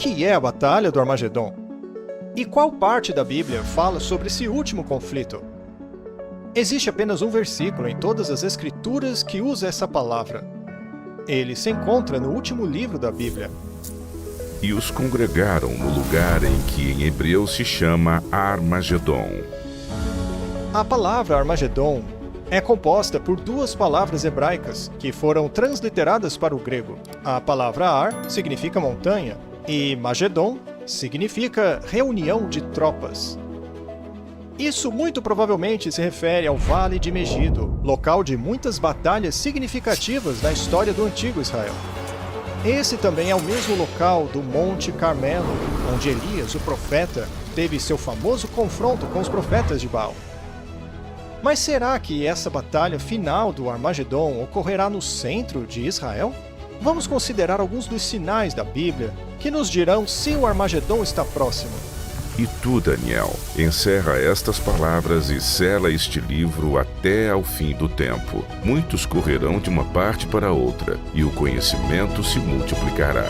que é a Batalha do Armagedon? E qual parte da Bíblia fala sobre esse último conflito? Existe apenas um versículo em todas as Escrituras que usa essa palavra. Ele se encontra no último livro da Bíblia. E os congregaram no lugar em que em hebreu se chama Armagedon. A palavra Armagedon é composta por duas palavras hebraicas que foram transliteradas para o grego. A palavra Ar significa montanha e Magedon significa reunião de tropas. Isso muito provavelmente se refere ao Vale de Megido, local de muitas batalhas significativas na história do antigo Israel. Esse também é o mesmo local do Monte Carmelo, onde Elias, o profeta, teve seu famoso confronto com os profetas de Baal. Mas será que essa batalha final do Armagedon ocorrerá no centro de Israel? Vamos considerar alguns dos sinais da Bíblia que nos dirão se o Armagedon está próximo. E tu, Daniel, encerra estas palavras e sela este livro até ao fim do tempo. Muitos correrão de uma parte para outra, e o conhecimento se multiplicará.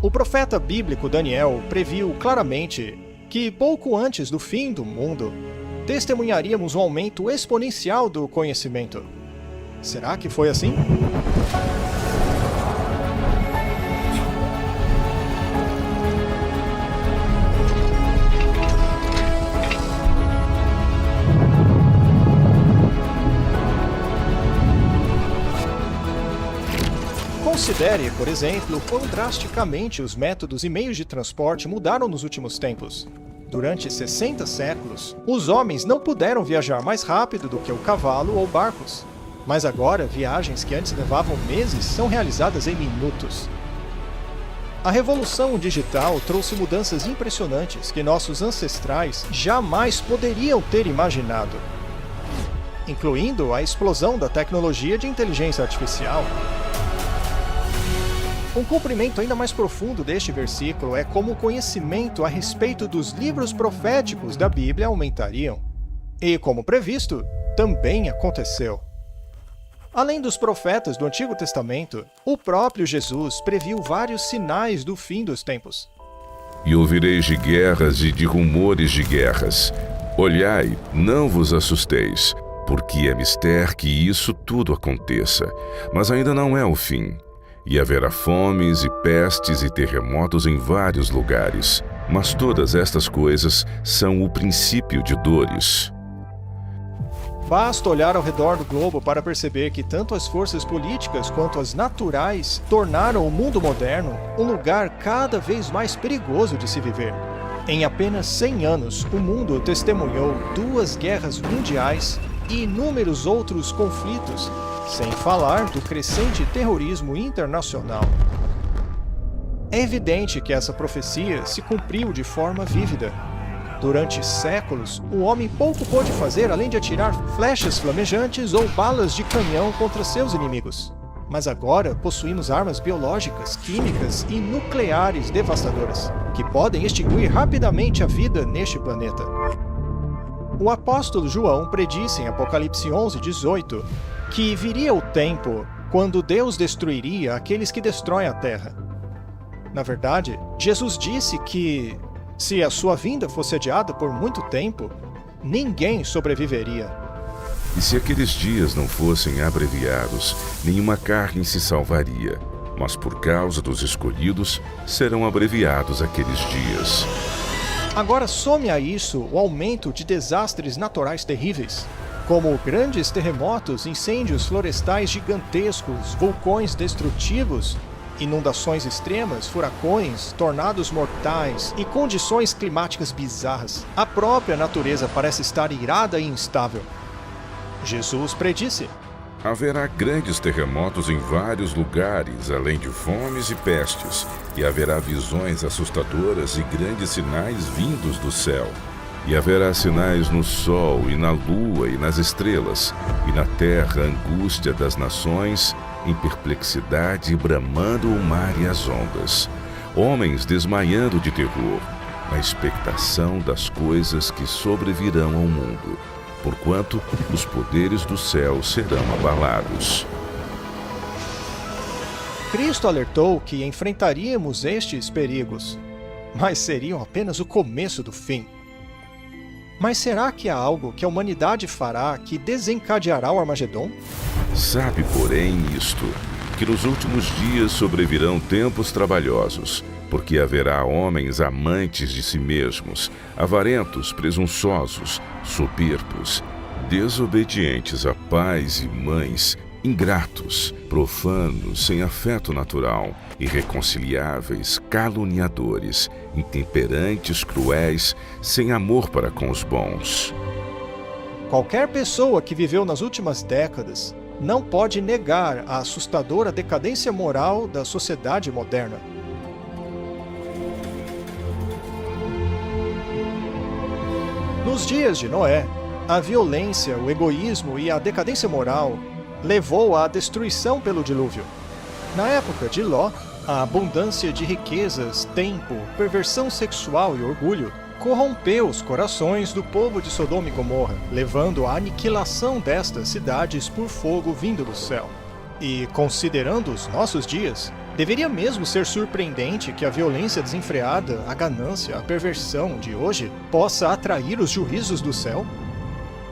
O profeta bíblico Daniel previu claramente que pouco antes do fim do mundo, testemunharíamos um aumento exponencial do conhecimento. Será que foi assim? Considere, por exemplo, quão drasticamente os métodos e meios de transporte mudaram nos últimos tempos. Durante 60 séculos, os homens não puderam viajar mais rápido do que o cavalo ou barcos. Mas agora, viagens que antes levavam meses são realizadas em minutos. A revolução digital trouxe mudanças impressionantes que nossos ancestrais jamais poderiam ter imaginado, incluindo a explosão da tecnologia de inteligência artificial. Um cumprimento ainda mais profundo deste versículo é como o conhecimento a respeito dos livros proféticos da Bíblia aumentariam. E, como previsto, também aconteceu. Além dos profetas do Antigo Testamento, o próprio Jesus previu vários sinais do fim dos tempos. E ouvireis de guerras e de rumores de guerras. Olhai, não vos assusteis, porque é mister que isso tudo aconteça, mas ainda não é o fim. E haverá fomes e pestes e terremotos em vários lugares, mas todas estas coisas são o princípio de dores. Basta olhar ao redor do globo para perceber que tanto as forças políticas quanto as naturais tornaram o mundo moderno um lugar cada vez mais perigoso de se viver. Em apenas 100 anos, o mundo testemunhou 2 guerras mundiais e inúmeros outros conflitos, sem falar do crescente terrorismo internacional. É evidente que essa profecia se cumpriu de forma vívida. Durante séculos, o homem pouco pôde fazer além de atirar flechas flamejantes ou balas de canhão contra seus inimigos. Mas agora possuímos armas biológicas, químicas e nucleares devastadoras, que podem extinguir rapidamente a vida neste planeta. O apóstolo João predisse em Apocalipse 11:18 que viria o tempo quando Deus destruiria aqueles que destroem a terra. Na verdade, Jesus disse que, se a sua vinda fosse adiada por muito tempo, ninguém sobreviveria. E se aqueles dias não fossem abreviados, nenhuma carne se salvaria, mas por causa dos escolhidos, serão abreviados aqueles dias. Agora some a isso o aumento de desastres naturais terríveis, como grandes terremotos, incêndios florestais gigantescos, vulcões destrutivos, inundações extremas, furacões, tornados mortais e condições climáticas bizarras. A própria natureza parece estar irada e instável. Jesus predisse: haverá grandes terremotos em vários lugares, além de fomes e pestes, e haverá visões assustadoras e grandes sinais vindos do céu. E haverá sinais no sol e na lua e nas estrelas, e na terra angústia das nações, em perplexidade bramando o mar e as ondas. Homens desmaiando de terror, na expectação das coisas que sobrevirão ao mundo, porquanto os poderes do céu serão abalados. Cristo alertou que enfrentaríamos estes perigos. mas seriam apenas o começo do fim. Mas será que há algo que a humanidade fará que desencadeará o Armagedon? Sabe, porém, isto, que nos últimos dias sobrevirão tempos trabalhosos, porque haverá homens amantes de si mesmos, avarentos, presunçosos, soberbos, desobedientes a pais e mães, ingratos, profanos, sem afeto natural, irreconciliáveis, caluniadores, intemperantes, cruéis, sem amor para com os bons. Qualquer pessoa que viveu nas últimas décadas não pode negar a assustadora decadência moral da sociedade moderna. Nos dias de Noé, a violência, o egoísmo e a decadência moral levou à destruição pelo dilúvio. Na época de Ló, a abundância de riquezas, tempo, perversão sexual e orgulho corrompeu os corações do povo de Sodoma e Gomorra, levando à aniquilação destas cidades por fogo vindo do céu. E, considerando os nossos dias, deveria mesmo ser surpreendente que a violência desenfreada, a ganância, a perversão de hoje possa atrair os juízos do céu?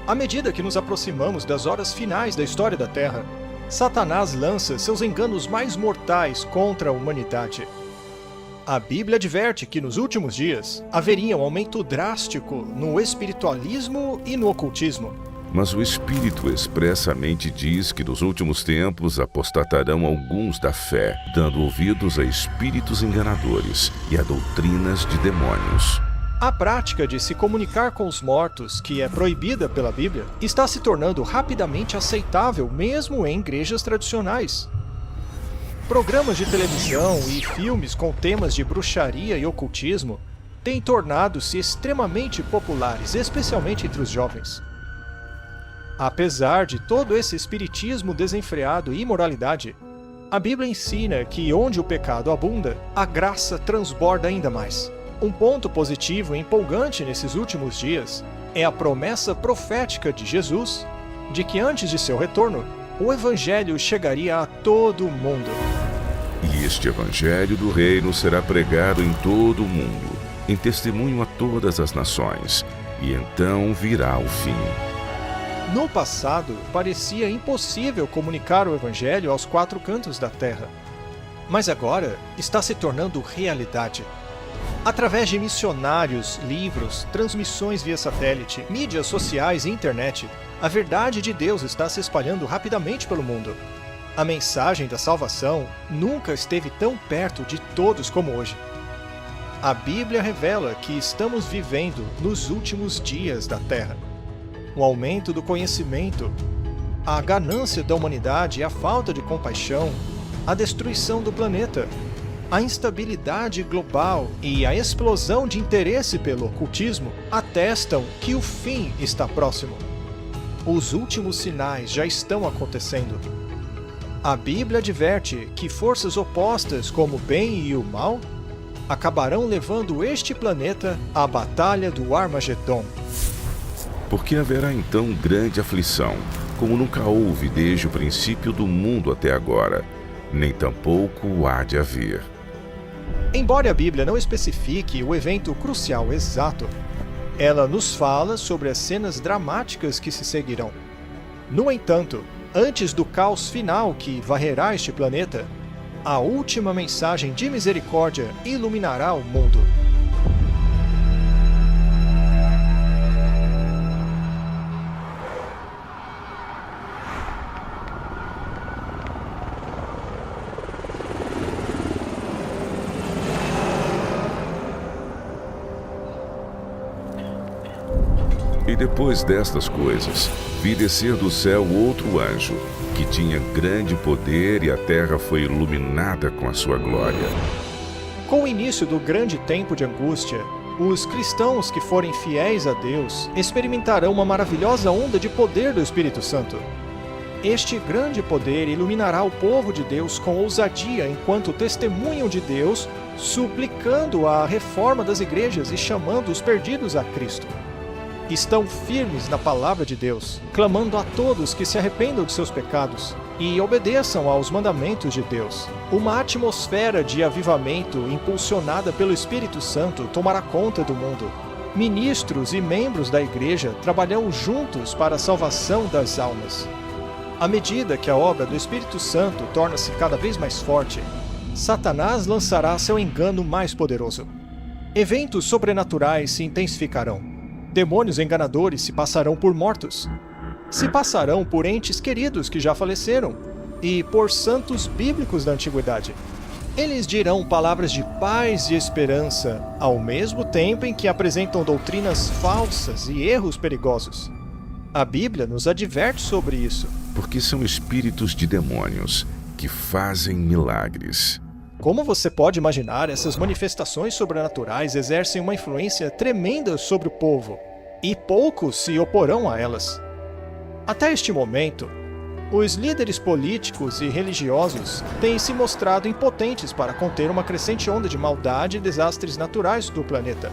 À medida que nos aproximamos das horas finais da história da Terra, Satanás lança seus enganos mais mortais contra a humanidade. A Bíblia adverte que nos últimos dias haveria um aumento drástico no espiritualismo e no ocultismo. Mas o Espírito expressamente diz que nos últimos tempos apostatarão alguns da fé, dando ouvidos a espíritos enganadores e a doutrinas de demônios. A prática de se comunicar com os mortos, que é proibida pela Bíblia, está se tornando rapidamente aceitável mesmo em igrejas tradicionais. Programas de televisão e filmes com temas de bruxaria e ocultismo têm tornado-se extremamente populares, especialmente entre os jovens. Apesar de todo esse espiritismo desenfreado e imoralidade, a Bíblia ensina que onde o pecado abunda, a graça transborda ainda mais. Um ponto positivo e empolgante nesses últimos dias é a promessa profética de Jesus de que antes de seu retorno, o Evangelho chegaria a todo o mundo. E este Evangelho do Reino será pregado em todo o mundo, em testemunho a todas as nações, e então virá o fim. No passado, parecia impossível comunicar o Evangelho aos quatro cantos da terra. Mas agora está se tornando realidade. Através de missionários, livros, transmissões via satélite, mídias sociais e internet, a verdade de Deus está se espalhando rapidamente pelo mundo. A mensagem da salvação nunca esteve tão perto de todos como hoje. A Bíblia revela que estamos vivendo nos últimos dias da Terra. O aumento do conhecimento, a ganância da humanidade e a falta de compaixão, a destruição do planeta, a instabilidade global e a explosão de interesse pelo ocultismo atestam que o fim está próximo. Os últimos sinais já estão acontecendo. A Bíblia adverte que forças opostas como o bem e o mal acabarão levando este planeta à batalha do Armagedon. Porque haverá então grande aflição, como nunca houve desde o princípio do mundo até agora, nem tampouco há de haver. Embora a Bíblia não especifique o evento crucial exato, ela nos fala sobre as cenas dramáticas que se seguirão. No entanto, antes do caos final que varrerá este planeta, a última mensagem de misericórdia iluminará o mundo. E depois destas coisas, vi descer do céu outro anjo, que tinha grande poder e a terra foi iluminada com a sua glória. Com o início do grande tempo de angústia, os cristãos que forem fiéis a Deus experimentarão uma maravilhosa onda de poder do Espírito Santo. Este grande poder iluminará o povo de Deus com ousadia enquanto testemunham de Deus, suplicando a reforma das igrejas e chamando os perdidos a Cristo. estão firmes na palavra de Deus, clamando a todos que se arrependam de seus pecados e obedeçam aos mandamentos de Deus. Uma atmosfera de avivamento impulsionada pelo Espírito Santo tomará conta do mundo. Ministros e membros da igreja trabalham juntos para a salvação das almas. À medida que a obra do Espírito Santo torna-se cada vez mais forte, Satanás lançará seu engano mais poderoso. Eventos sobrenaturais se intensificarão. Demônios enganadores se passarão por mortos. Se passarão por entes queridos que já faleceram e por santos bíblicos da antiguidade. Eles dirão palavras de paz e esperança, ao mesmo tempo em que apresentam doutrinas falsas e erros perigosos. A Bíblia nos adverte sobre isso. Porque são espíritos de demônios que fazem milagres. Como você pode imaginar, essas manifestações sobrenaturais exercem uma influência tremenda sobre o povo, e poucos se oporão a elas. Até este momento, os líderes políticos e religiosos têm se mostrado impotentes para conter uma crescente onda de maldade e desastres naturais do planeta.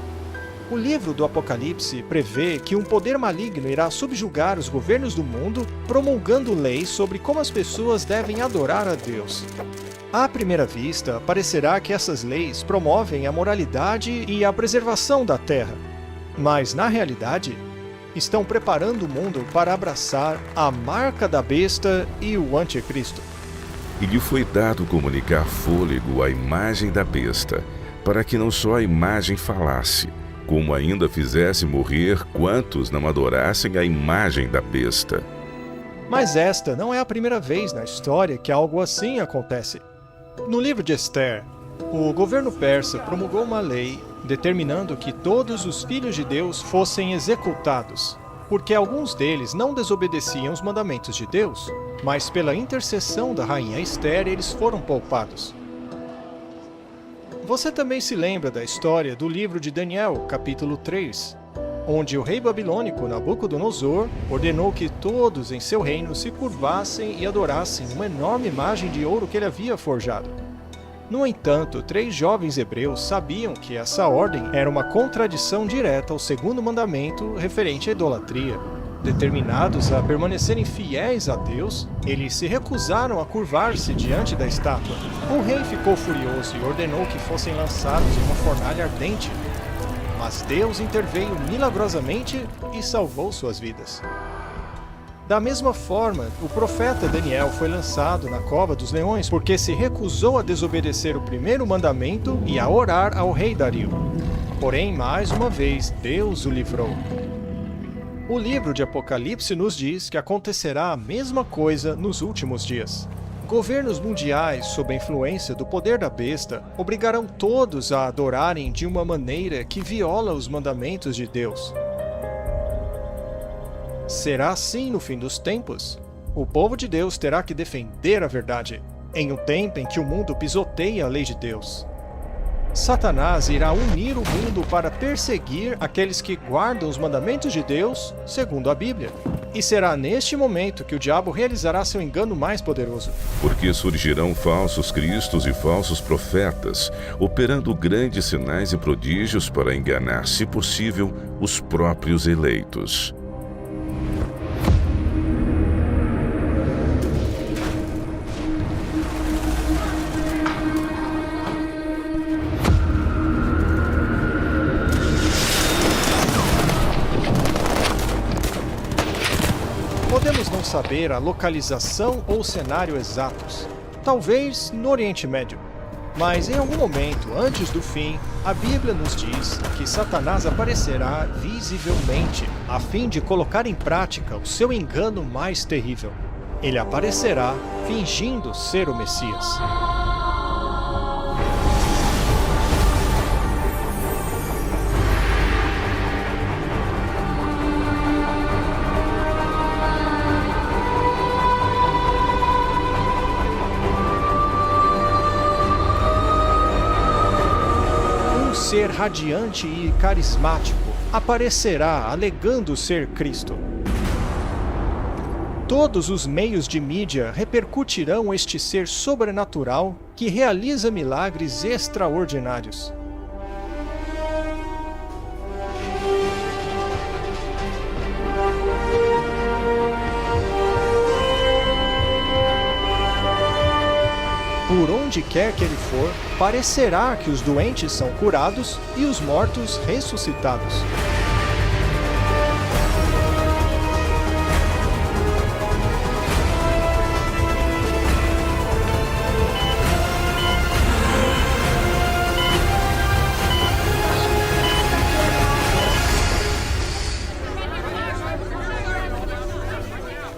O livro do Apocalipse prevê que um poder maligno irá subjugar os governos do mundo, promulgando leis sobre como as pessoas devem adorar a Deus. À primeira vista, parecerá que essas leis promovem a moralidade e a preservação da terra. Mas, na realidade, estão preparando o mundo para abraçar a marca da besta e o anticristo. E lhe foi dado comunicar fôlego à imagem da besta, para que não só a imagem falasse, como ainda fizesse morrer quantos não adorassem a imagem da besta. Mas esta não é a primeira vez na história que algo assim acontece. No livro de Esther, o governo persa promulgou uma lei determinando que todos os filhos de Deus fossem executados, porque alguns deles não desobedeciam os mandamentos de Deus, mas pela intercessão da rainha Esther eles foram poupados. Você também se lembra da história do livro de Daniel, capítulo 3, onde o rei babilônico Nabucodonosor ordenou que todos em seu reino se curvassem e adorassem uma enorme imagem de ouro que ele havia forjado. No entanto, 3 jovens hebreus sabiam que essa ordem era uma contradição direta ao segundo mandamento referente à idolatria. Determinados a permanecerem fiéis a Deus, eles se recusaram a curvar-se diante da estátua. O rei ficou furioso e ordenou que fossem lançados em uma fornalha ardente. Mas Deus interveio milagrosamente e salvou suas vidas. Da mesma forma, o profeta Daniel foi lançado na cova dos leões porque se recusou a desobedecer o primeiro mandamento e a orar ao rei Dario. Porém, mais uma vez, Deus o livrou. O livro de Apocalipse nos diz que acontecerá a mesma coisa nos últimos dias. Governos mundiais, sob a influência do poder da besta, obrigarão todos a adorarem de uma maneira que viola os mandamentos de Deus. Será assim no fim dos tempos? O povo de Deus terá que defender a verdade, em um tempo em que o mundo pisoteia a lei de Deus. Satanás irá unir o mundo para perseguir aqueles que guardam os mandamentos de Deus, segundo a Bíblia. E será neste momento que o diabo realizará seu engano mais poderoso. Porque surgirão falsos cristos e falsos profetas, operando grandes sinais e prodígios para enganar, se possível, os próprios eleitos. Podemos não saber a localização ou cenário exatos, talvez no Oriente Médio. Mas em algum momento, antes do fim, a Bíblia nos diz que Satanás aparecerá visivelmente, a fim de colocar em prática o seu engano mais terrível. Ele aparecerá fingindo ser o Messias. Ser radiante e carismático aparecerá alegando ser Cristo. Todos os meios de mídia repercutirão este ser sobrenatural que realiza milagres extraordinários. Por onde quer que ele for, parecerá que os doentes são curados e os mortos ressuscitados.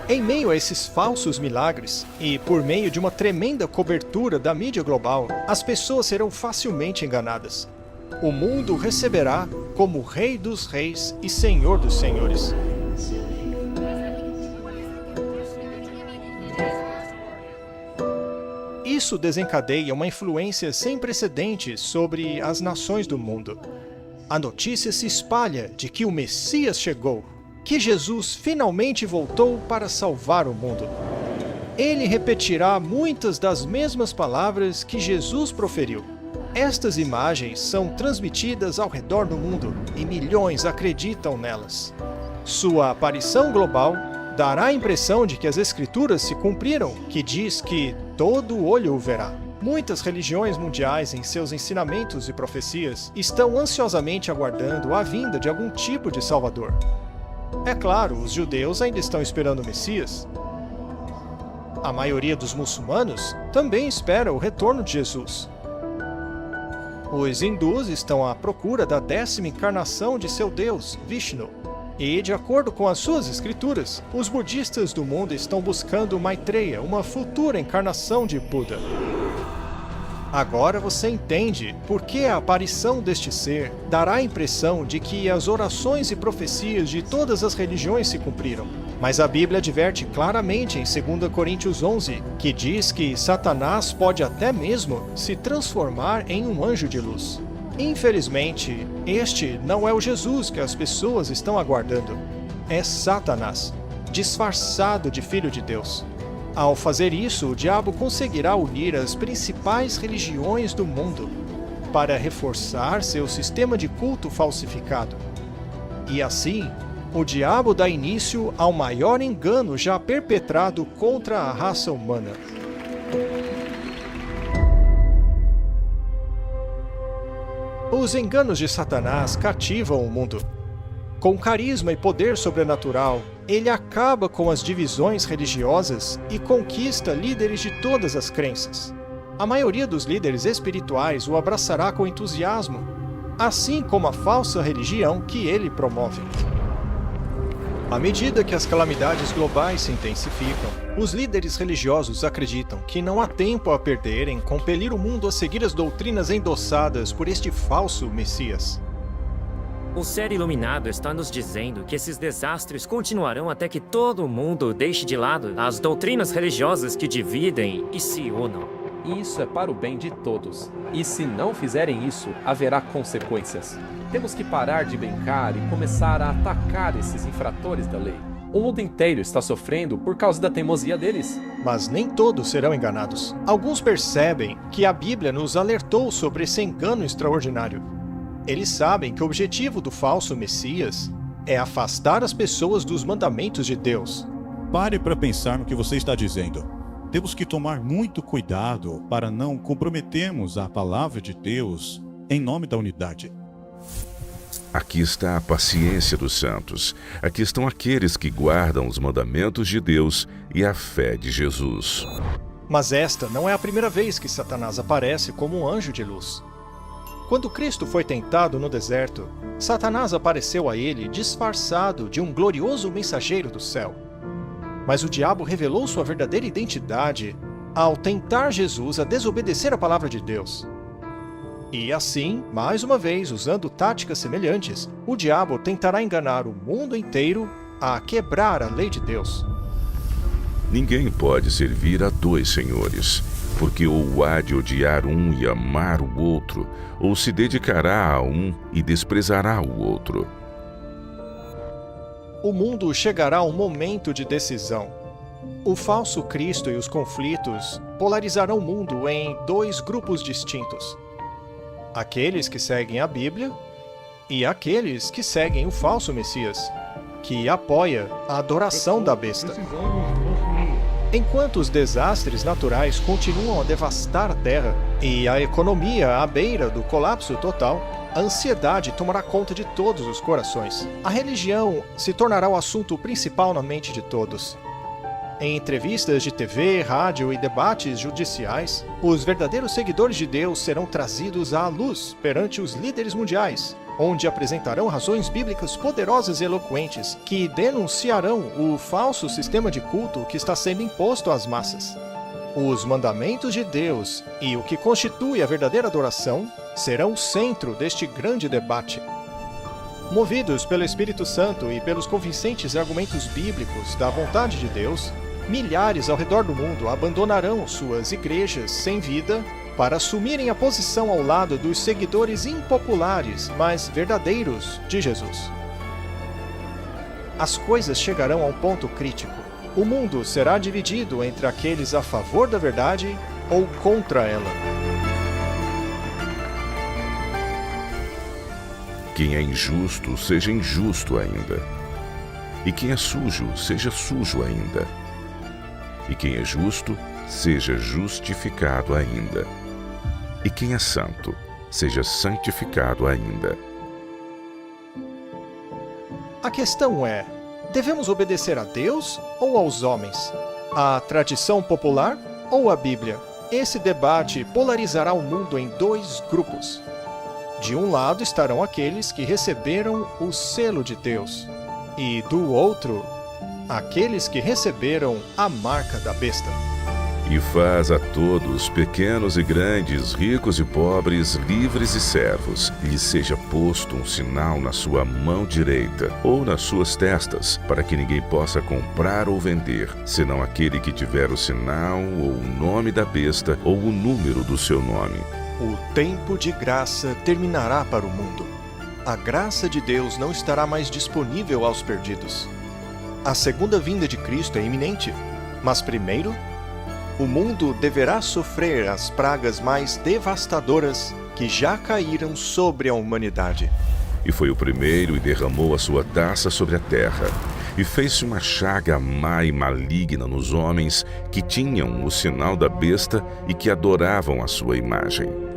Em meio a esses falsos milagres, e por meio de uma tremenda cobertura da mídia global, as pessoas serão facilmente enganadas. O mundo receberá como Rei dos Reis e Senhor dos Senhores. Isso desencadeia uma influência sem precedentes sobre as nações do mundo. A notícia se espalha de que o Messias chegou, que Jesus finalmente voltou para salvar o mundo. Ele repetirá muitas das mesmas palavras que Jesus proferiu. Estas imagens são transmitidas ao redor do mundo e milhões acreditam nelas. Sua aparição global dará a impressão de que as Escrituras se cumpriram, que diz que todo olho o verá. Muitas religiões mundiais, em seus ensinamentos e profecias, estão ansiosamente aguardando a vinda de algum tipo de Salvador. É claro, os judeus ainda estão esperando o Messias. A maioria dos muçulmanos também espera o retorno de Jesus. Os hindus estão à procura da 10ª encarnação de seu Deus, Vishnu. E, de acordo com as suas escrituras, os budistas do mundo estão buscando Maitreya, uma futura encarnação de Buda. Agora você entende por que a aparição deste ser dará a impressão de que as orações e profecias de todas as religiões se cumpriram. Mas a Bíblia adverte claramente em 2 Coríntios 11, que diz que Satanás pode até mesmo se transformar em um anjo de luz. Infelizmente, este não é o Jesus que as pessoas estão aguardando. É Satanás, disfarçado de Filho de Deus. Ao fazer isso, o diabo conseguirá unir as principais religiões do mundo para reforçar seu sistema de culto falsificado. E assim, o diabo dá início ao maior engano já perpetrado contra a raça humana. Os enganos de Satanás cativam o mundo. Com carisma e poder sobrenatural, ele acaba com as divisões religiosas e conquista líderes de todas as crenças. A maioria dos líderes espirituais o abraçará com entusiasmo, assim como a falsa religião que ele promove. À medida que as calamidades globais se intensificam, os líderes religiosos acreditam que não há tempo a perder em compelir o mundo a seguir as doutrinas endossadas por este falso Messias. O ser iluminado está nos dizendo que esses desastres continuarão até que todo mundo deixe de lado as doutrinas religiosas que dividem e se unam. Isso é para o bem de todos. E se não fizerem isso, haverá consequências. Temos que parar de brincar e começar a atacar esses infratores da lei. O mundo inteiro está sofrendo por causa da teimosia deles. Mas nem todos serão enganados. Alguns percebem que a Bíblia nos alertou sobre esse engano extraordinário. Eles sabem que o objetivo do falso Messias é afastar as pessoas dos mandamentos de Deus. Pare para pensar no que você está dizendo. Temos que tomar muito cuidado para não comprometermos a palavra de Deus em nome da unidade. Aqui está a paciência dos santos. Aqui estão aqueles que guardam os mandamentos de Deus e a fé de Jesus. Mas esta não é a primeira vez que Satanás aparece como um anjo de luz. Quando Cristo foi tentado no deserto, Satanás apareceu a ele disfarçado de um glorioso mensageiro do céu. Mas o diabo revelou sua verdadeira identidade ao tentar Jesus a desobedecer a palavra de Deus. E assim, mais uma vez, usando táticas semelhantes, o diabo tentará enganar o mundo inteiro a quebrar a lei de Deus. Ninguém pode servir a dois senhores, porque ou há de odiar um e amar o outro, ou se dedicará a um e desprezará o outro. O mundo chegará a um momento de decisão. O falso Cristo e os conflitos polarizarão o mundo em dois grupos distintos. Aqueles que seguem a Bíblia e aqueles que seguem o falso Messias, que apoia a adoração da besta. Precisamos nos unir. Enquanto os desastres naturais continuam a devastar a Terra e a economia à beira do colapso total, a ansiedade tomará conta de todos os corações. A religião se tornará o assunto principal na mente de todos. Em entrevistas de TV, rádio e debates judiciais, os verdadeiros seguidores de Deus serão trazidos à luz perante os líderes mundiais, onde apresentarão razões bíblicas poderosas e eloquentes que denunciarão o falso sistema de culto que está sendo imposto às massas. Os mandamentos de Deus e o que constitui a verdadeira adoração serão o centro deste grande debate. Movidos pelo Espírito Santo e pelos convincentes argumentos bíblicos da vontade de Deus, milhares ao redor do mundo abandonarão suas igrejas sem vida para assumirem a posição ao lado dos seguidores impopulares, mas verdadeiros de Jesus. As coisas chegarão a um ponto crítico. O mundo será dividido entre aqueles a favor da verdade ou contra ela. Quem é injusto, seja injusto ainda. E quem é sujo, seja sujo ainda. E quem é justo, seja justificado ainda. E quem é santo, seja santificado ainda. A questão é, devemos obedecer a Deus ou aos homens? A tradição popular ou a Bíblia? Esse debate polarizará o mundo em dois grupos. De um lado estarão aqueles que receberam o selo de Deus, e do outro, aqueles que receberam a marca da besta. E faz a todos, pequenos e grandes, ricos e pobres, livres e servos, lhe seja posto um sinal na sua mão direita ou nas suas testas, para que ninguém possa comprar ou vender, senão aquele que tiver o sinal ou o nome da besta ou o número do seu nome. O tempo de graça terminará para o mundo. A graça de Deus não estará mais disponível aos perdidos. A segunda vinda de Cristo é iminente, mas primeiro, o mundo deverá sofrer as pragas mais devastadoras que já caíram sobre a humanidade. E foi o primeiro e derramou a sua taça sobre a terra, e fez-se uma chaga má e maligna nos homens que tinham o sinal da besta e que adoravam a sua imagem.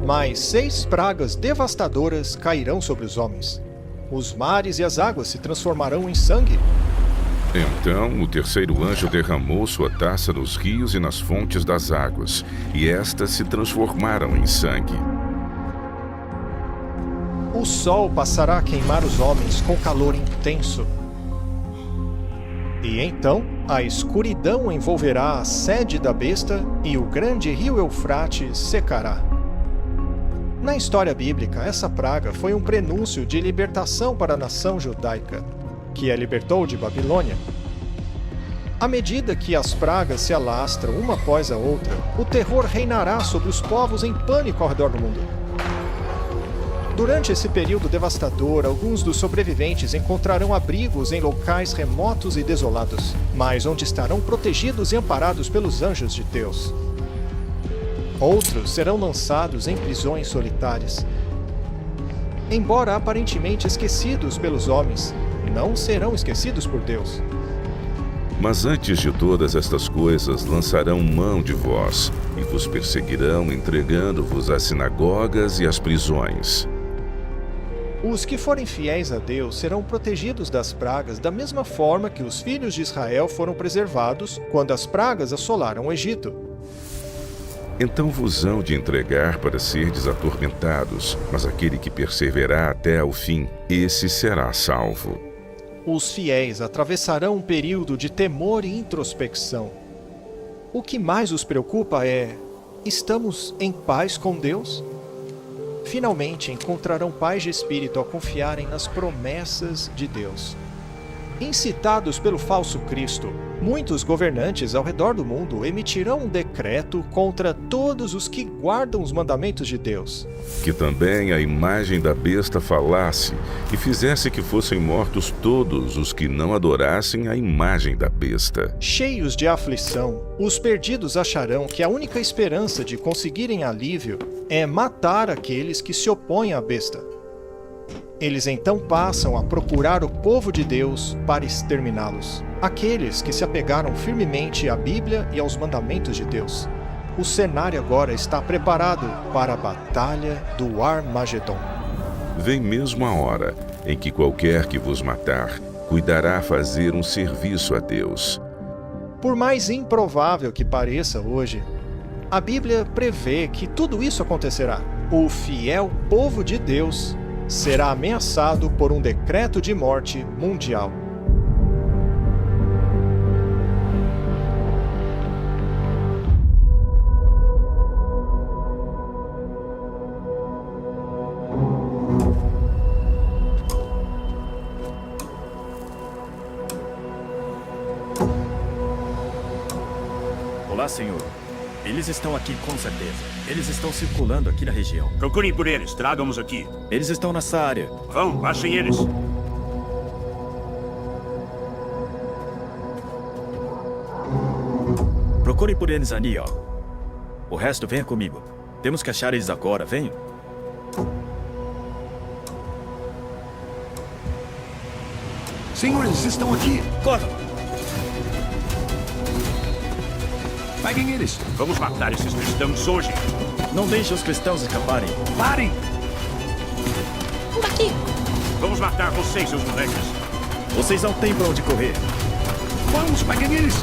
Mais 6 pragas devastadoras cairão sobre os homens. Os mares e as águas se transformarão em sangue. Então o terceiro anjo derramou sua taça nos rios e nas fontes das águas, e estas se transformaram em sangue. O sol passará a queimar os homens com calor intenso. E então a escuridão envolverá a sede da besta e o grande rio Eufrates secará. Na história bíblica, essa praga foi um prenúncio de libertação para a nação judaica, que a libertou de Babilônia. À medida que as pragas se alastram uma após a outra, o terror reinará sobre os povos em pânico ao redor do mundo. Durante esse período devastador, alguns dos sobreviventes encontrarão abrigos em locais remotos e desolados, mas onde estarão protegidos e amparados pelos anjos de Deus. Outros serão lançados em prisões solitárias. Embora aparentemente esquecidos pelos homens, não serão esquecidos por Deus. Mas antes de todas estas coisas, lançarão mão de vós, e vos perseguirão, entregando-vos às sinagogas e às prisões. Os que forem fiéis a Deus serão protegidos das pragas da mesma forma que os filhos de Israel foram preservados quando as pragas assolaram o Egito. Então vos hão de entregar para serdes atormentados, mas aquele que perseverar até ao fim, esse será salvo. Os fiéis atravessarão um período de temor e introspecção. O que mais os preocupa é: estamos em paz com Deus? Finalmente encontrarão paz de espírito ao confiarem nas promessas de Deus. Incitados pelo falso Cristo, muitos governantes ao redor do mundo emitirão um decreto contra todos os que guardam os mandamentos de Deus. Que também a imagem da besta falasse e fizesse que fossem mortos todos os que não adorassem a imagem da besta. Cheios de aflição, os perdidos acharão que a única esperança de conseguirem alívio é matar aqueles que se opõem à besta. Eles então passam a procurar o povo de Deus para exterminá-los. Aqueles que se apegaram firmemente à Bíblia e aos mandamentos de Deus. O cenário agora está preparado para a batalha do Armagedon. Vem mesmo a hora em que qualquer que vos matar cuidará fazer um serviço a Deus. Por mais improvável que pareça hoje, a Bíblia prevê que tudo isso acontecerá. O fiel povo de Deus será ameaçado por um decreto de morte mundial. Olá, senhor. Eles estão aqui com certeza. Eles estão circulando aqui na região. Procurem por eles, tragam-os aqui. Eles estão nessa área. Vão, achem eles. Procurem por eles ali, ó. O resto venha comigo. Temos que achar eles agora, venham. Senhor, eles estão aqui. Corram! Peguem eles. Vamos matar esses cristãos hoje. Não deixe os cristãos escaparem. Parem! Daqui! Vamos matar vocês, seus moleques. Vocês não têm pra onde correr. Vamos, peguem eles.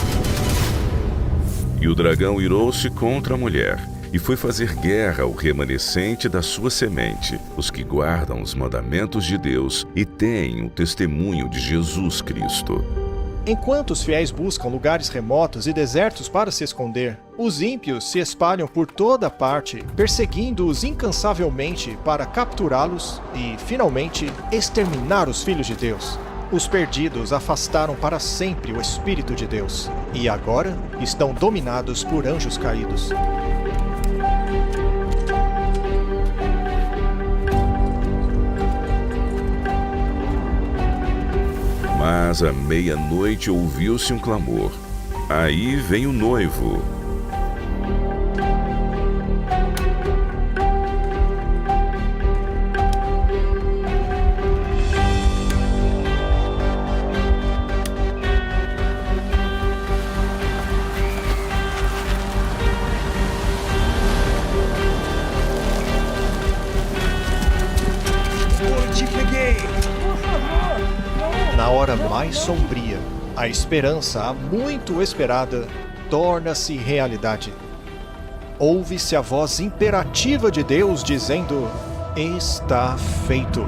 E o dragão irou-se contra a mulher, e foi fazer guerra ao remanescente da sua semente, os que guardam os mandamentos de Deus e têm o testemunho de Jesus Cristo. Enquanto os fiéis buscam lugares remotos e desertos para se esconder, os ímpios se espalham por toda parte, perseguindo-os incansavelmente para capturá-los e, finalmente, exterminar os filhos de Deus. Os perdidos afastaram para sempre o Espírito de Deus, e agora estão dominados por anjos caídos. Mas à meia-noite ouviu-se um clamor. Aí vem o noivo. Na hora mais sombria, a esperança há muito esperada torna-se realidade. Ouve-se a voz imperativa de Deus dizendo: está feito.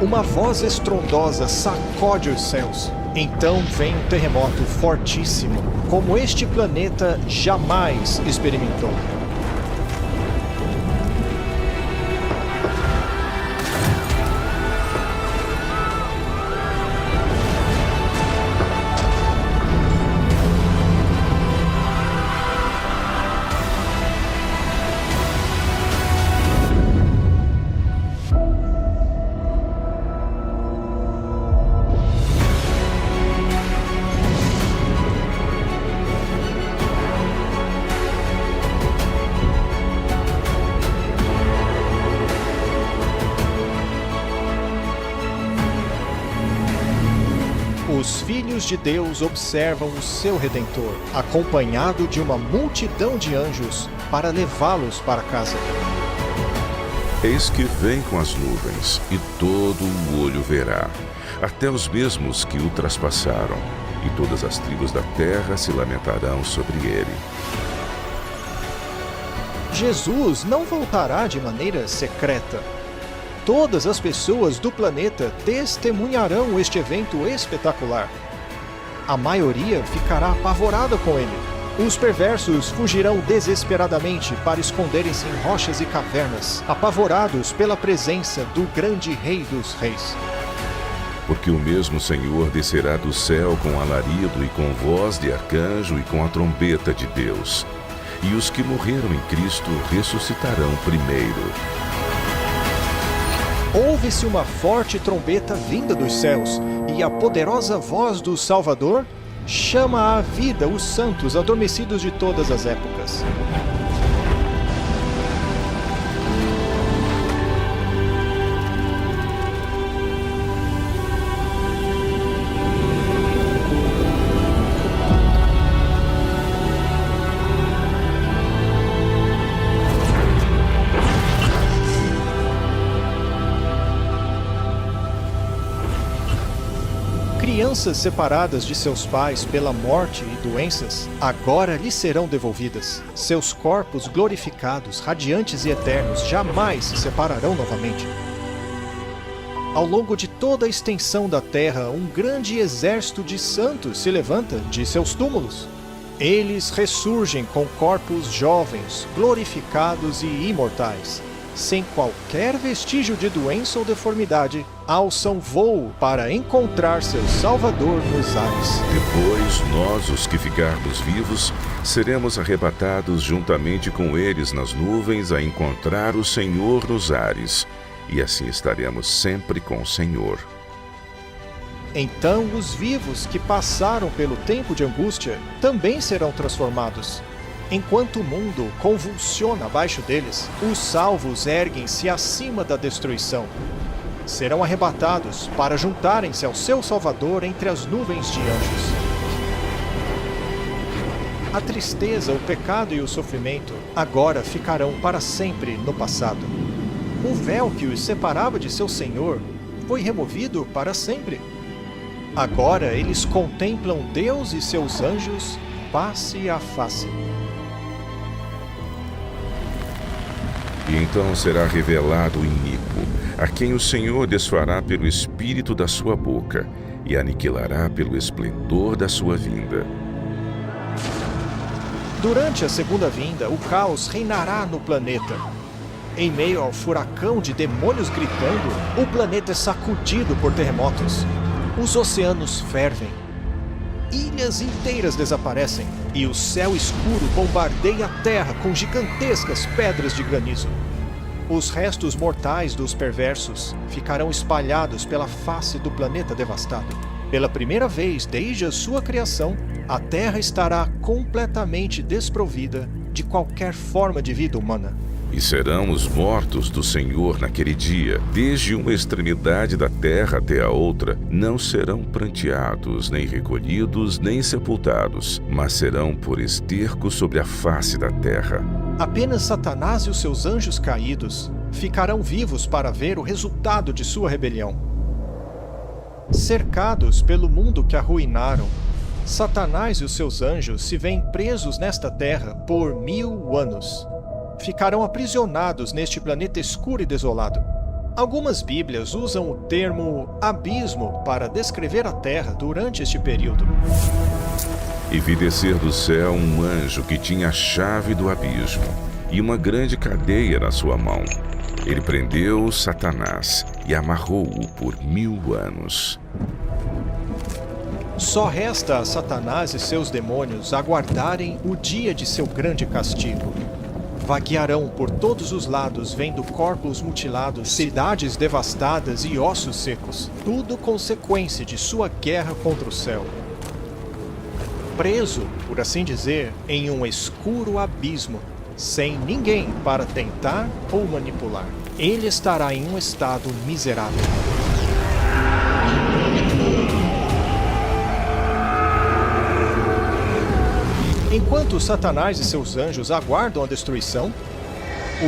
Uma voz estrondosa sacode os céus. Então vem um terremoto fortíssimo, como este planeta jamais experimentou. Os filhos de Deus observam o seu Redentor, acompanhado de uma multidão de anjos, para levá-los para casa. Eis que vem com as nuvens, e todo o olho verá, até os mesmos que o traspassaram, e todas as tribos da terra se lamentarão sobre ele. Jesus não voltará de maneira secreta. Todas as pessoas do planeta testemunharão este evento espetacular. A maioria ficará apavorada com ele. Os perversos fugirão desesperadamente para esconderem-se em rochas e cavernas, apavorados pela presença do grande Rei dos Reis. Porque o mesmo Senhor descerá do céu com alarido e com voz de arcanjo e com a trombeta de Deus. E os que morreram em Cristo ressuscitarão primeiro. ouve-se uma forte trombeta vinda dos céus, e a poderosa voz do Salvador chama à vida os santos adormecidos de todas as épocas. Crianças separadas de seus pais pela morte e doenças, agora lhes serão devolvidas. Seus corpos glorificados, radiantes e eternos, jamais se separarão novamente. Ao longo de toda a extensão da terra, um grande exército de santos se levanta de seus túmulos. Eles ressurgem com corpos jovens, glorificados e imortais. Sem qualquer vestígio de doença ou deformidade, alçam voo para encontrar seu Salvador nos ares. Depois, nós, os que ficarmos vivos, seremos arrebatados juntamente com eles nas nuvens a encontrar o Senhor nos ares, e assim estaremos sempre com o Senhor. Então os vivos que passaram pelo tempo de angústia também serão transformados. Enquanto o mundo convulsiona abaixo deles, os salvos erguem-se acima da destruição. Serão arrebatados para juntarem-se ao seu Salvador entre as nuvens de anjos. A tristeza, o pecado e o sofrimento agora ficarão para sempre no passado. O véu que os separava de seu Senhor foi removido para sempre. Agora eles contemplam Deus e seus anjos face a face. E então será revelado o iníquo, a quem o Senhor desfará pelo espírito da sua boca e aniquilará pelo esplendor da sua vinda. Durante a segunda vinda, o caos reinará no planeta. Em meio ao furacão de demônios gritando, o planeta é sacudido por terremotos. Os oceanos fervem. Ilhas inteiras desaparecem e o céu escuro bombardeia a terra com gigantescas pedras de granizo. Os restos mortais dos perversos ficarão espalhados pela face do planeta devastado. Pela primeira vez desde a sua criação, a terra estará completamente desprovida de qualquer forma de vida humana. E serão os mortos do Senhor naquele dia, desde uma extremidade da terra até a outra, não serão pranteados, nem recolhidos, nem sepultados, mas serão por esterco sobre a face da terra. Apenas Satanás e os seus anjos caídos ficarão vivos para ver o resultado de sua rebelião. Cercados pelo mundo que arruinaram, Satanás e os seus anjos se veem presos nesta terra por 1000 anos. Ficarão aprisionados neste planeta escuro e desolado. Algumas Bíblias usam o termo abismo para descrever a Terra durante este período. E vi descer do céu um anjo que tinha a chave do abismo e uma grande cadeia na sua mão. Ele prendeu Satanás e amarrou-o por 1000 anos. Só resta a Satanás e seus demônios aguardarem o dia de seu grande castigo. Vaguearão por todos os lados, vendo corpos mutilados, cidades devastadas e ossos secos, tudo consequência de sua guerra contra o céu. Preso, por assim dizer, em um escuro abismo, sem ninguém para tentar ou manipular, ele estará em um estado miserável. Enquanto Satanás e seus anjos aguardam a destruição,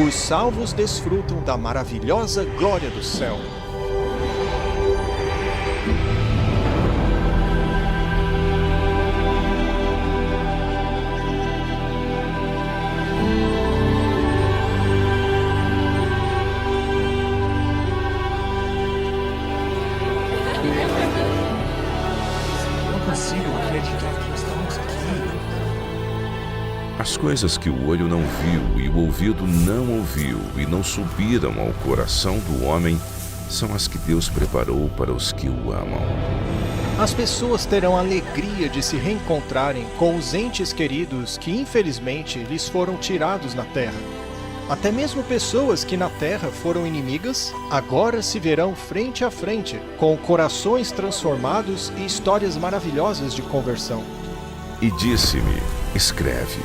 os salvos desfrutam da maravilhosa glória do céu. Não consigo acreditar que estamos aqui. As coisas que o olho não viu e o ouvido não ouviu e não subiram ao coração do homem são as que Deus preparou para os que o amam. As pessoas terão a alegria de se reencontrarem com os entes queridos que infelizmente lhes foram tirados na terra. Até mesmo pessoas que na terra foram inimigas, agora se verão frente a frente, com corações transformados e histórias maravilhosas de conversão. E disse-me: escreve.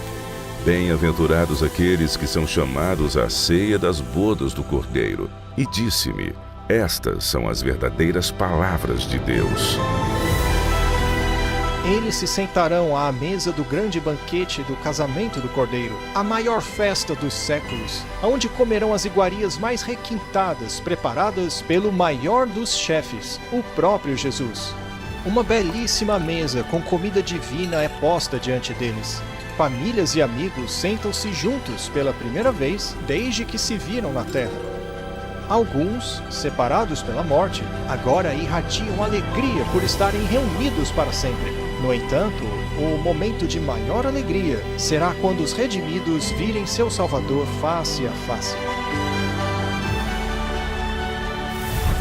Bem-aventurados aqueles que são chamados à ceia das bodas do Cordeiro. E disse-me: estas são as verdadeiras palavras de Deus. Eles se sentarão à mesa do grande banquete do casamento do Cordeiro, a maior festa dos séculos, onde comerão as iguarias mais requintadas, preparadas pelo maior dos chefes, o próprio Jesus. Uma belíssima mesa com comida divina é posta diante deles. Famílias e amigos sentam-se juntos pela primeira vez desde que se viram na terra. Alguns, separados pela morte, agora irradiam alegria por estarem reunidos para sempre. No entanto, o momento de maior alegria será quando os redimidos virem seu Salvador face a face.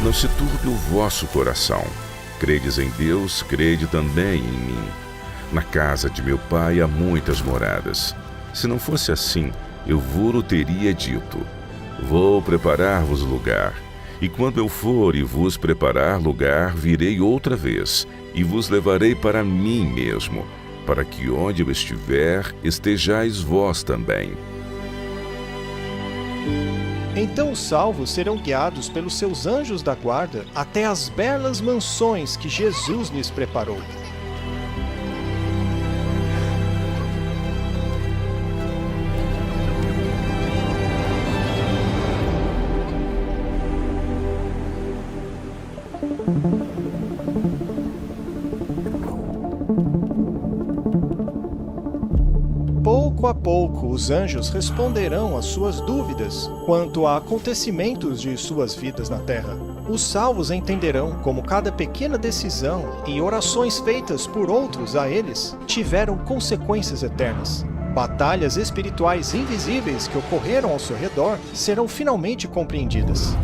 Não se turbe o vosso coração. Credes em Deus, crede também em mim. Na casa de meu pai há muitas moradas. Se não fosse assim, eu vos teria dito: vou preparar-vos lugar. E quando eu for e vos preparar lugar, virei outra vez, e vos levarei para mim mesmo, para que onde eu estiver, estejais vós também. Então os salvos serão guiados pelos seus anjos da guarda até as belas mansões que Jesus lhes preparou. Pouco a pouco, os anjos responderão às suas dúvidas quanto a acontecimentos de suas vidas na terra. Os salvos entenderão como cada pequena decisão e orações feitas por outros a eles tiveram consequências eternas. Batalhas espirituais invisíveis que ocorreram ao seu redor serão finalmente compreendidas.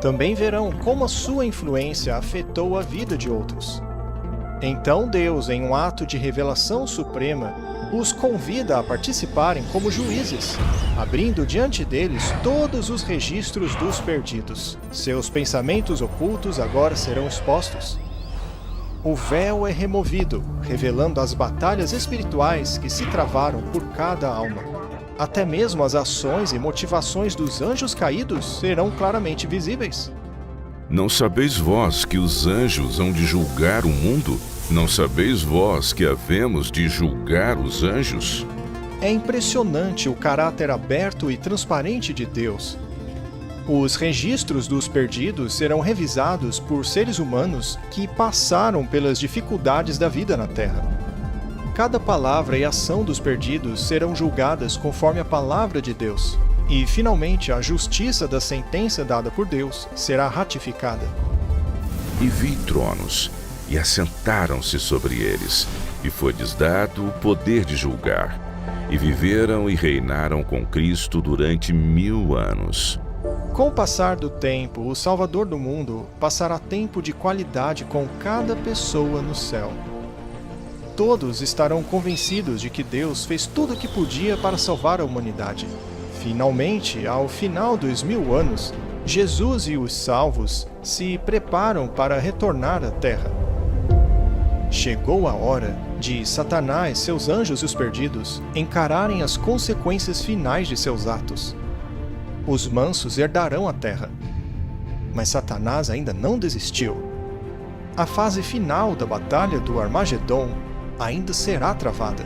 Também verão como a sua influência afetou a vida de outros. Então Deus, em um ato de revelação suprema, os convida a participarem como juízes, abrindo diante deles todos os registros dos perdidos. Seus pensamentos ocultos agora serão expostos. O véu é removido, revelando as batalhas espirituais que se travaram por cada alma. Até mesmo as ações e motivações dos anjos caídos serão claramente visíveis. Não sabeis vós que os anjos hão de julgar o mundo? Não sabeis vós que havemos de julgar os anjos? É impressionante o caráter aberto e transparente de Deus. Os registros dos perdidos serão revisados por seres humanos que passaram pelas dificuldades da vida na Terra. Cada palavra e ação dos perdidos serão julgadas conforme a palavra de Deus. E, finalmente, a justiça da sentença dada por Deus será ratificada. E vi tronos, e assentaram-se sobre eles, e foi-lhes dado o poder de julgar. E viveram e reinaram com Cristo durante 1000 anos. Com o passar do tempo, o Salvador do mundo passará tempo de qualidade com cada pessoa no céu. Todos estarão convencidos de que Deus fez tudo o que podia para salvar a humanidade. Finalmente, ao final dos 1000 anos, Jesus e os salvos se preparam para retornar à Terra. Chegou a hora de Satanás, seus anjos e os perdidos encararem as consequências finais de seus atos. Os mansos herdarão a Terra. Mas Satanás ainda não desistiu. A fase final da Batalha do Armagedon ainda será travada.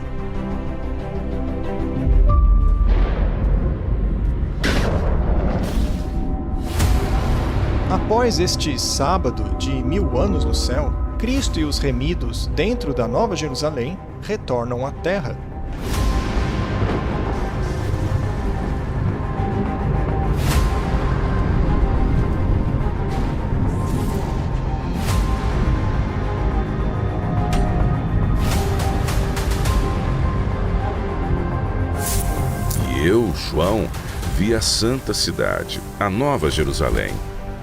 Após este sábado de 1000 anos no céu, Cristo e os remidos dentro da Nova Jerusalém retornam à Terra. E eu, João, vi a santa cidade, a Nova Jerusalém,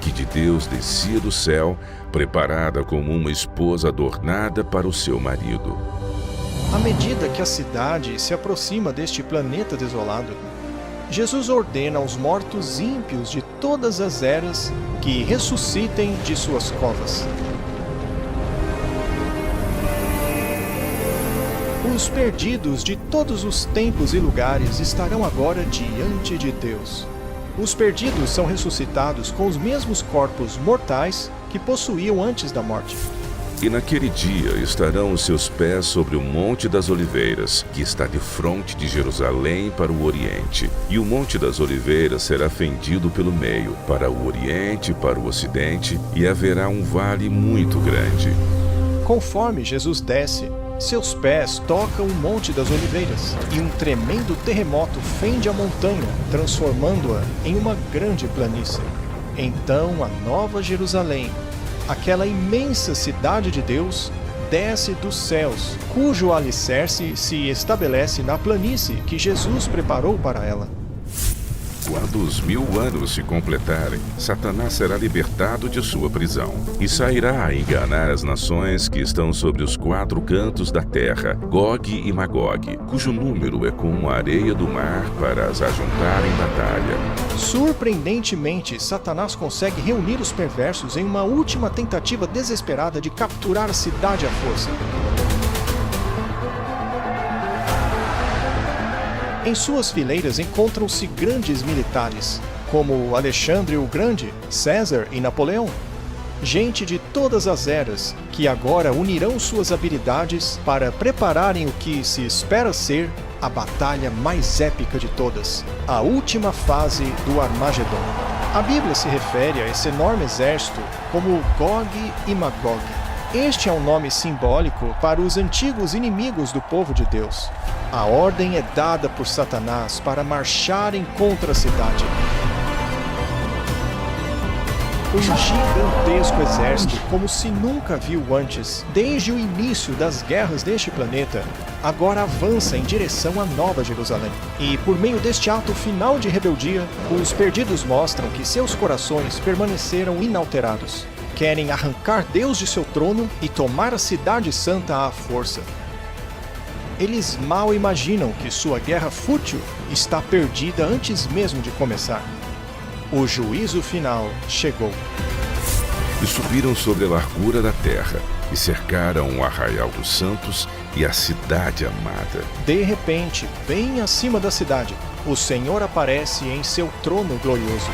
que de Deus descia do céu, preparada como uma esposa adornada para o seu marido. À medida que a cidade se aproxima deste planeta desolado, Jesus ordena aos mortos ímpios de todas as eras que ressuscitem de suas covas. Os perdidos de todos os tempos e lugares estarão agora diante de Deus. Os perdidos são ressuscitados com os mesmos corpos mortais que possuíam antes da morte. E naquele dia estarão os seus pés sobre o Monte das Oliveiras, que está de fronte de Jerusalém para o Oriente. E o Monte das Oliveiras será fendido pelo meio, para o Oriente e para o Ocidente, e haverá um vale muito grande. Conforme Jesus desce, seus pés tocam o Monte das Oliveiras, e um tremendo terremoto fende a montanha, transformando-a em uma grande planície. Então a Nova Jerusalém, aquela imensa cidade de Deus, desce dos céus, cujo alicerce se estabelece na planície que Jesus preparou para ela. Quando os 1000 anos se completarem, Satanás será libertado de sua prisão e sairá a enganar as nações que estão sobre os 4 cantos da terra, Gog e Magog, cujo número é como a areia do mar, para as ajuntar em batalha. Surpreendentemente, Satanás consegue reunir os perversos em uma última tentativa desesperada de capturar a cidade à força. Em suas fileiras encontram-se grandes militares, como Alexandre o Grande, César e Napoleão. Gente de todas as eras, que agora unirão suas habilidades para prepararem o que se espera ser a batalha mais épica de todas, a última fase do Armagedon. A Bíblia se refere a esse enorme exército como Gog e Magog. Este é um nome simbólico para os antigos inimigos do povo de Deus. A ordem é dada por Satanás para marcharem contra a cidade. Um gigantesco exército, como se nunca viu antes, desde o início das guerras deste planeta, agora avança em direção à Nova Jerusalém. E por meio deste ato final de rebeldia, os perdidos mostram que seus corações permaneceram inalterados. Querem arrancar Deus de seu trono e tomar a cidade santa à força. Eles mal imaginam que sua guerra fútil está perdida antes mesmo de começar. O juízo final chegou. E subiram sobre a largura da terra, e cercaram o arraial dos santos e a cidade amada. De repente, bem acima da cidade, o Senhor aparece em seu trono glorioso.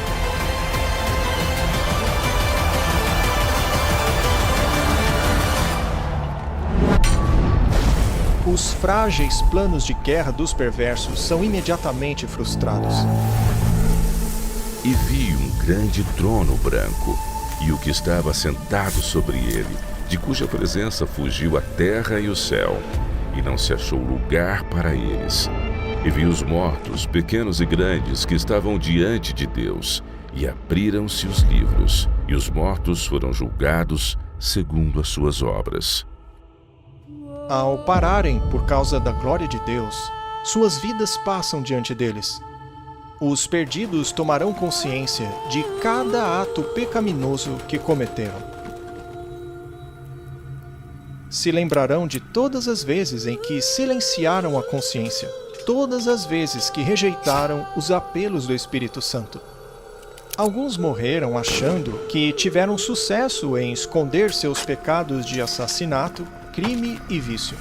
Os frágeis planos de guerra dos perversos são imediatamente frustrados. E vi um grande trono branco, e o que estava sentado sobre ele, de cuja presença fugiu a terra e o céu, e não se achou lugar para eles. E vi os mortos, pequenos e grandes, que estavam diante de Deus, e abriram-se os livros, e os mortos foram julgados segundo as suas obras. Ao pararem por causa da glória de Deus, suas vidas passam diante deles. Os perdidos tomarão consciência de cada ato pecaminoso que cometeram. Se lembrarão de todas as vezes em que silenciaram a consciência, todas as vezes que rejeitaram os apelos do Espírito Santo. Alguns morreram achando que tiveram sucesso em esconder seus pecados de assassinato, crime e vício.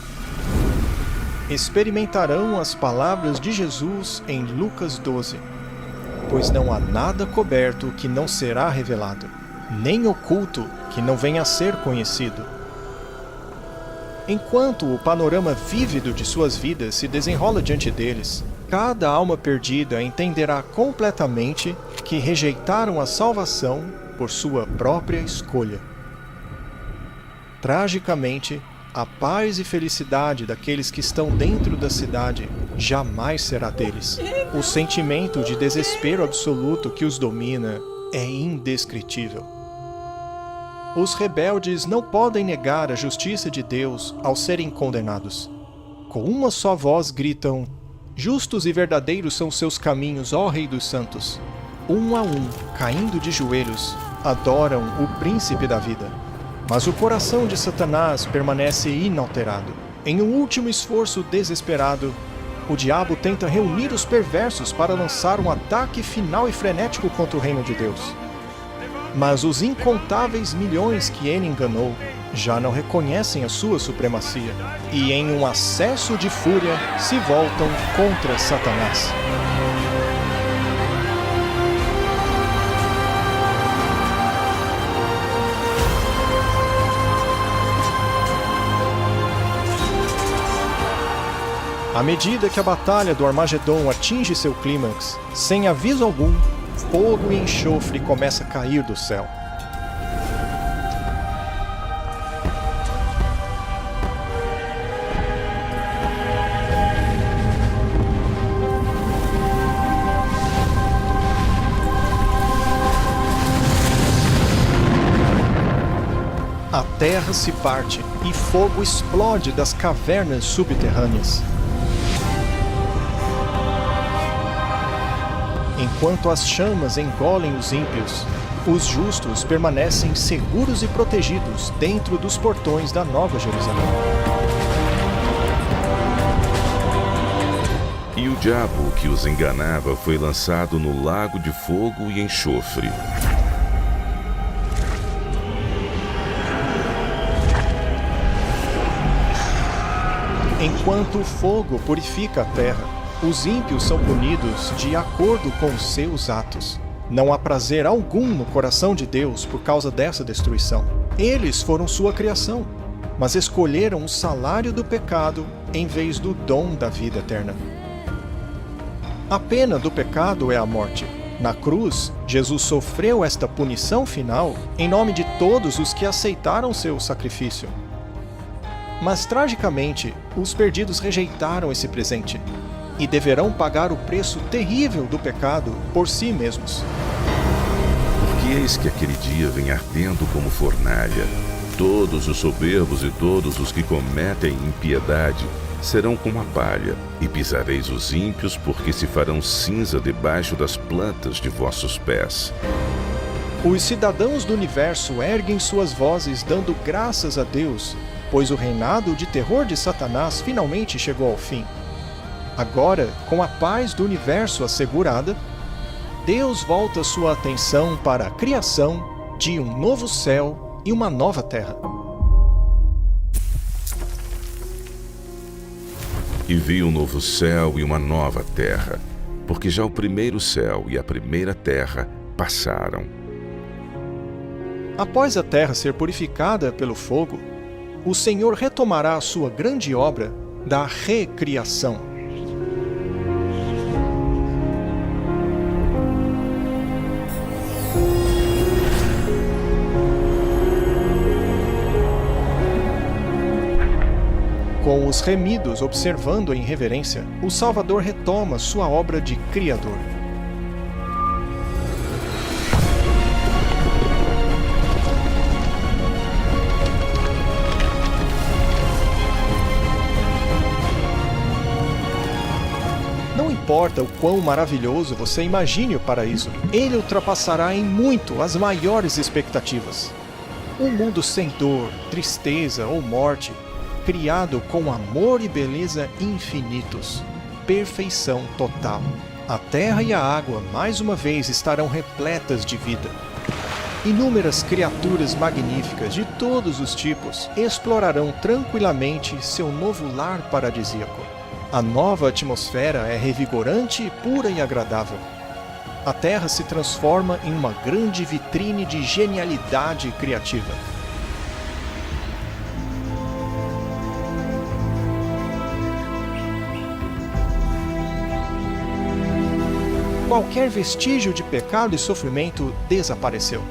Experimentarão as palavras de Jesus em Lucas 12. Pois não há nada coberto que não será revelado, nem oculto que não venha a ser conhecido. Enquanto o panorama vívido de suas vidas se desenrola diante deles, cada alma perdida entenderá completamente que rejeitaram a salvação por sua própria escolha. Tragicamente, a paz e felicidade daqueles que estão dentro da cidade jamais será deles. O sentimento de desespero absoluto que os domina é indescritível. Os rebeldes não podem negar a justiça de Deus ao serem condenados. Com uma só voz gritam: justos e verdadeiros são seus caminhos, ó Rei dos Santos. Um a um, caindo de joelhos, adoram o Príncipe da Vida. Mas o coração de Satanás permanece inalterado. Em um último esforço desesperado, o diabo tenta reunir os perversos para lançar um ataque final e frenético contra o reino de Deus. Mas os incontáveis milhões que ele enganou já não reconhecem a sua supremacia e, em um acesso de fúria, se voltam contra Satanás. À medida que a batalha do Armagedon atinge seu clímax, sem aviso algum, fogo e enxofre começa a cair do céu. A terra se parte e fogo explode das cavernas subterrâneas. Enquanto as chamas engolem os ímpios, os justos permanecem seguros e protegidos dentro dos portões da Nova Jerusalém. E o diabo que os enganava foi lançado no lago de fogo e enxofre. Enquanto o fogo purifica a terra, os ímpios são punidos de acordo com seus atos. Não há prazer algum no coração de Deus por causa dessa destruição. Eles foram sua criação, mas escolheram o salário do pecado em vez do dom da vida eterna. A pena do pecado é a morte. Na cruz, Jesus sofreu esta punição final em nome de todos os que aceitaram seu sacrifício. Mas, tragicamente, os perdidos rejeitaram esse presente e deverão pagar o preço terrível do pecado por si mesmos. Porque eis que aquele dia vem ardendo como fornalha. Todos os soberbos e todos os que cometem impiedade serão como a palha, e pisareis os ímpios, porque se farão cinza debaixo das plantas de vossos pés. Os cidadãos do universo erguem suas vozes dando graças a Deus, pois o reinado de terror de Satanás finalmente chegou ao fim. Agora, com a paz do universo assegurada, Deus volta sua atenção para a criação de um novo céu e uma nova terra. E vi um novo céu e uma nova terra, porque já o primeiro céu e a primeira terra passaram. Após a terra ser purificada pelo fogo, o Senhor retomará a sua grande obra da recriação. Com os remidos observando em reverência, o Salvador retoma sua obra de Criador. Não importa o quão maravilhoso você imagine o paraíso, ele ultrapassará em muito as maiores expectativas. Um mundo sem dor, tristeza ou morte, criado com amor e beleza infinitos. Perfeição total. A terra e a água mais uma vez estarão repletas de vida. Inúmeras criaturas magníficas de todos os tipos explorarão tranquilamente seu novo lar paradisíaco. A nova atmosfera é revigorante, pura e agradável. A terra se transforma em uma grande vitrine de genialidade criativa. Qualquer vestígio de pecado e sofrimento desapareceu.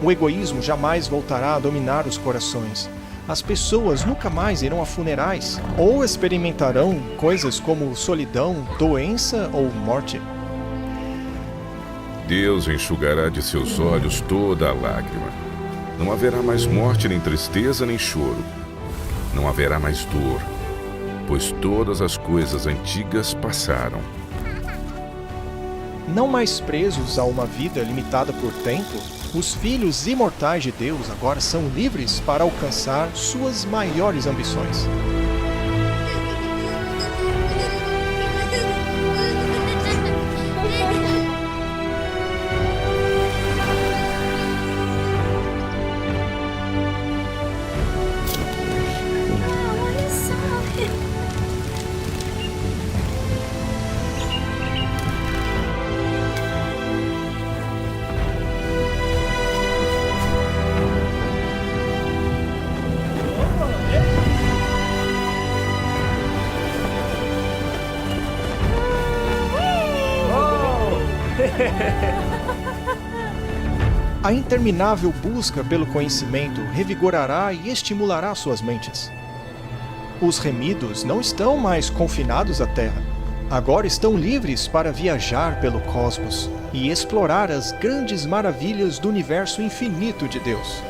O egoísmo jamais voltará a dominar os corações. As pessoas nunca mais irão a funerais ou experimentarão coisas como solidão, doença ou morte. Deus enxugará de seus olhos toda a lágrima. Não haverá mais morte, nem tristeza, nem choro. Não haverá mais dor, pois todas as coisas antigas passaram. Não mais presos a uma vida limitada por tempo, os filhos imortais de Deus agora são livres para alcançar suas maiores ambições. A interminável busca pelo conhecimento revigorará e estimulará suas mentes. Os remidos não estão mais confinados à Terra. Agora estão livres para viajar pelo cosmos e explorar as grandes maravilhas do universo infinito de Deus.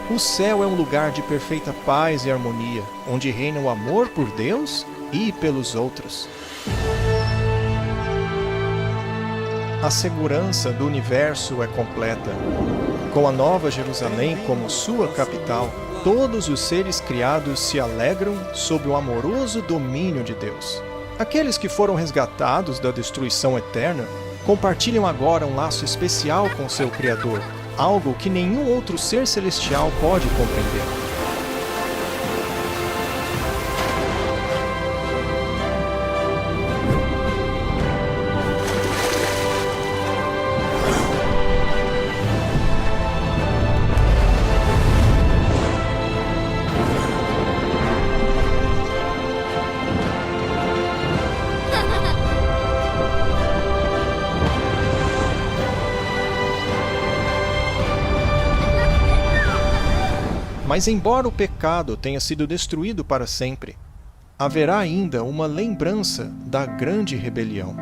O céu é um lugar de perfeita paz e harmonia, onde reina o amor por Deus e pelos outros. A segurança do universo é completa. Com a Nova Jerusalém como sua capital, todos os seres criados se alegram sob o amoroso domínio de Deus. Aqueles que foram resgatados da destruição eterna compartilham agora um laço especial com seu Criador, algo que nenhum outro ser celestial pode compreender. Mas embora o pecado tenha sido destruído para sempre, haverá ainda uma lembrança da grande rebelião.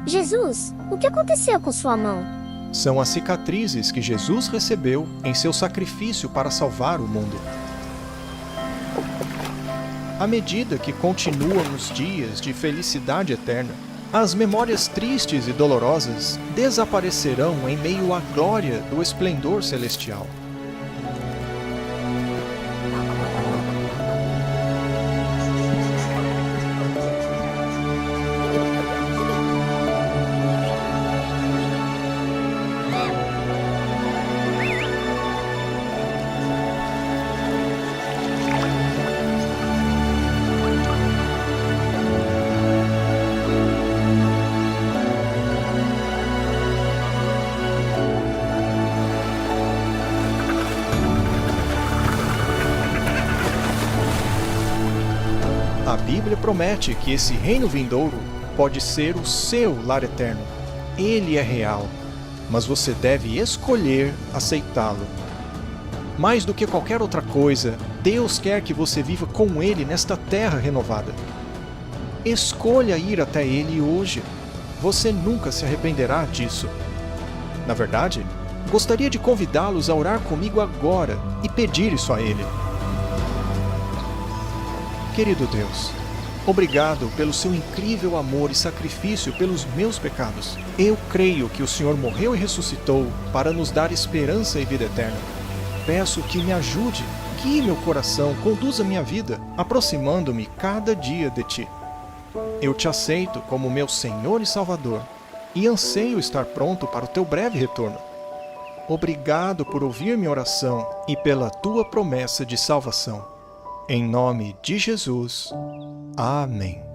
Jesus, o que aconteceu com sua mão? São as cicatrizes que Jesus recebeu em seu sacrifício para salvar o mundo. À medida que continuam os dias de felicidade eterna, as memórias tristes e dolorosas desaparecerão em meio à glória do esplendor celestial. A Bíblia promete que esse reino vindouro pode ser o seu lar eterno. Ele é real, mas você deve escolher aceitá-lo. Mais do que qualquer outra coisa, Deus quer que você viva com Ele nesta terra renovada. Escolha ir até Ele hoje. Você nunca se arrependerá disso. Na verdade, gostaria de convidá-los a orar comigo agora e pedir isso a Ele. Querido Deus, obrigado pelo seu incrível amor e sacrifício pelos meus pecados. Eu creio que o Senhor morreu e ressuscitou para nos dar esperança e vida eterna. Peço que me ajude, guie meu coração, conduza minha vida, aproximando-me cada dia de Ti. Eu Te aceito como meu Senhor e Salvador e anseio estar pronto para o Teu breve retorno. Obrigado por ouvir minha oração e pela Tua promessa de salvação. Em nome de Jesus. Amém.